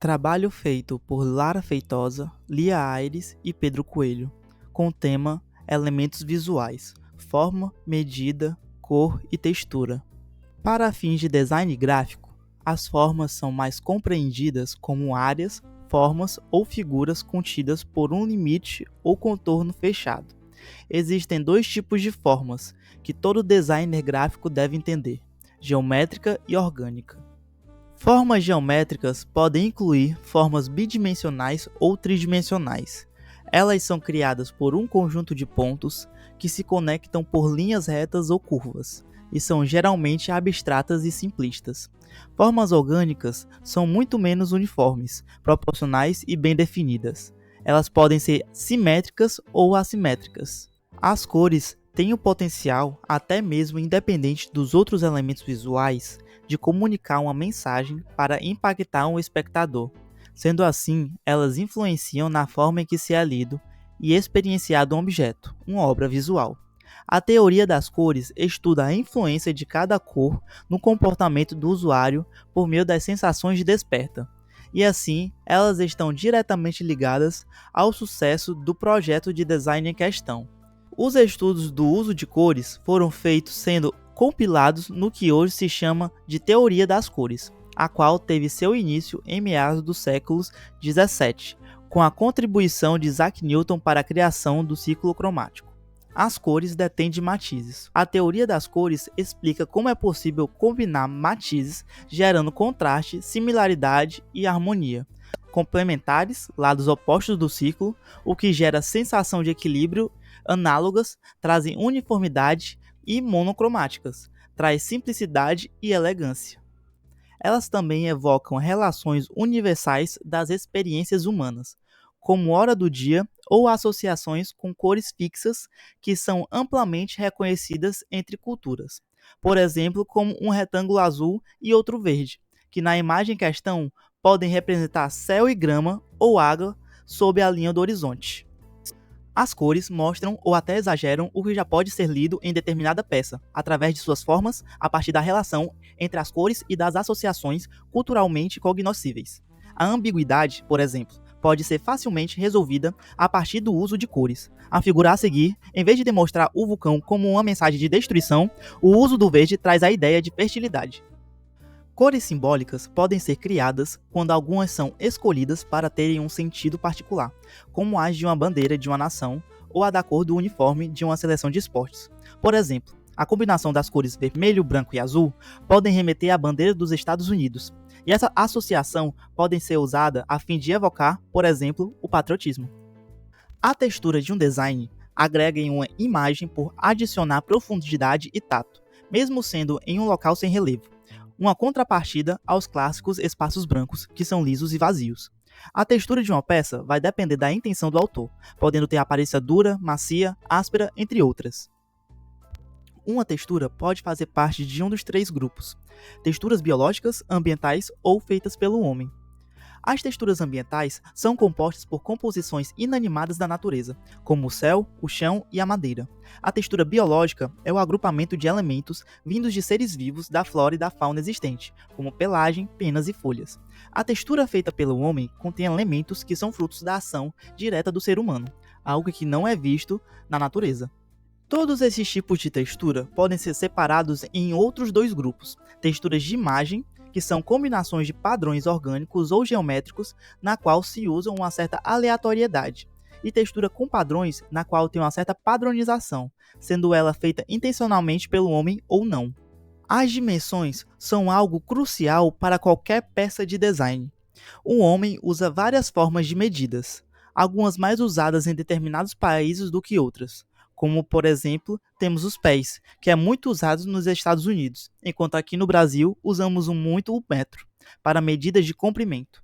Trabalho feito por Lara Feitosa, Lia Aires e Pedro Coelho, com o tema Elementos visuais, forma, medida, cor e textura. Para fins de design gráfico, as formas são mais compreendidas como áreas, formas ou figuras contidas por um limite ou contorno fechado. Existem dois tipos de formas que todo designer gráfico deve entender: geométrica e orgânica. Formas geométricas podem incluir formas bidimensionais ou tridimensionais. Elas são criadas por um conjunto de pontos que se conectam por linhas retas ou curvas, e são geralmente abstratas e simplistas. Formas orgânicas são muito menos uniformes, proporcionais e bem definidas. Elas podem ser simétricas ou assimétricas. As cores têm o potencial, até mesmo independente dos outros elementos visuais, de comunicar uma mensagem para impactar um espectador. Sendo assim, elas influenciam na forma em que se é lido e experienciado um objeto, uma obra visual. A teoria das cores estuda a influência de cada cor no comportamento do usuário por meio das sensações de desperta, e assim elas estão diretamente ligadas ao sucesso do projeto de design em questão. Os estudos do uso de cores foram feitos sendo compilados no que hoje se chama de teoria das cores, a qual teve seu início em meados do século XVII, com a contribuição de Isaac Newton para a criação do ciclo cromático. As cores detêm de matizes. A teoria das cores explica como é possível combinar matizes, gerando contraste, similaridade e harmonia, complementares, lados opostos do ciclo, o que gera sensação de equilíbrio, análogas, trazem uniformidade e monocromáticas, traz simplicidade e elegância. Elas também evocam relações universais das experiências humanas, como hora do dia ou associações com cores fixas que são amplamente reconhecidas entre culturas. Por exemplo, como um retângulo azul e outro verde, que na imagem em questão podem representar céu e grama ou água sob a linha do horizonte. As cores mostram ou até exageram o que já pode ser lido em determinada peça, através de suas formas, a partir da relação entre as cores e das associações culturalmente cognoscíveis. A ambiguidade, por exemplo, pode ser facilmente resolvida a partir do uso de cores. A figura a seguir, em vez de demonstrar o vulcão como uma mensagem de destruição, o uso do verde traz a ideia de fertilidade. Cores simbólicas podem ser criadas quando algumas são escolhidas para terem um sentido particular, como as de uma bandeira de uma nação ou a da cor do uniforme de uma seleção de esportes. Por exemplo, a combinação das cores vermelho, branco e azul podem remeter à bandeira dos Estados Unidos, e essa associação pode ser usada a fim de evocar, por exemplo, o patriotismo. A textura de um design agrega em uma imagem por adicionar profundidade e tato, mesmo sendo em um local sem relevo, uma contrapartida aos clássicos espaços brancos, que são lisos e vazios. A textura de uma peça vai depender da intenção do autor, podendo ter aparência dura, macia, áspera, entre outras. Uma textura pode fazer parte de um dos três grupos: texturas biológicas, ambientais ou feitas pelo homem. As texturas ambientais são compostas por composições inanimadas da natureza, como o céu, o chão e a madeira. A textura biológica é o agrupamento de elementos vindos de seres vivos da flora e da fauna existente, como pelagem, penas e folhas. A textura feita pelo homem contém elementos que são frutos da ação direta do ser humano, algo que não é visto na natureza. Todos esses tipos de textura podem ser separados em outros dois grupos: texturas de imagem, que são combinações de padrões orgânicos ou geométricos na qual se usa uma certa aleatoriedade, e textura com padrões na qual tem uma certa padronização, sendo ela feita intencionalmente pelo homem ou não. As dimensões são algo crucial para qualquer peça de design. O homem usa várias formas de medidas, algumas mais usadas em determinados países do que outras, como, por exemplo, temos os pés, que é muito usado nos Estados Unidos, enquanto aqui no Brasil usamos muito o metro, para medidas de comprimento.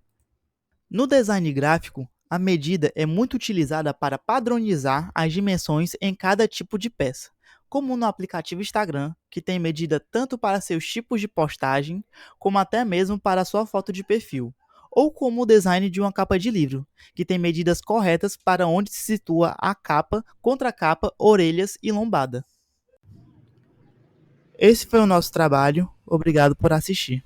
No design gráfico, a medida é muito utilizada para padronizar as dimensões em cada tipo de peça, como no aplicativo Instagram, que tem medida tanto para seus tipos de postagem, como até mesmo para sua foto de perfil, ou como o design de uma capa de livro, que tem medidas corretas para onde se situa a capa, contracapa, orelhas e lombada. Esse foi o nosso trabalho. Obrigado por assistir.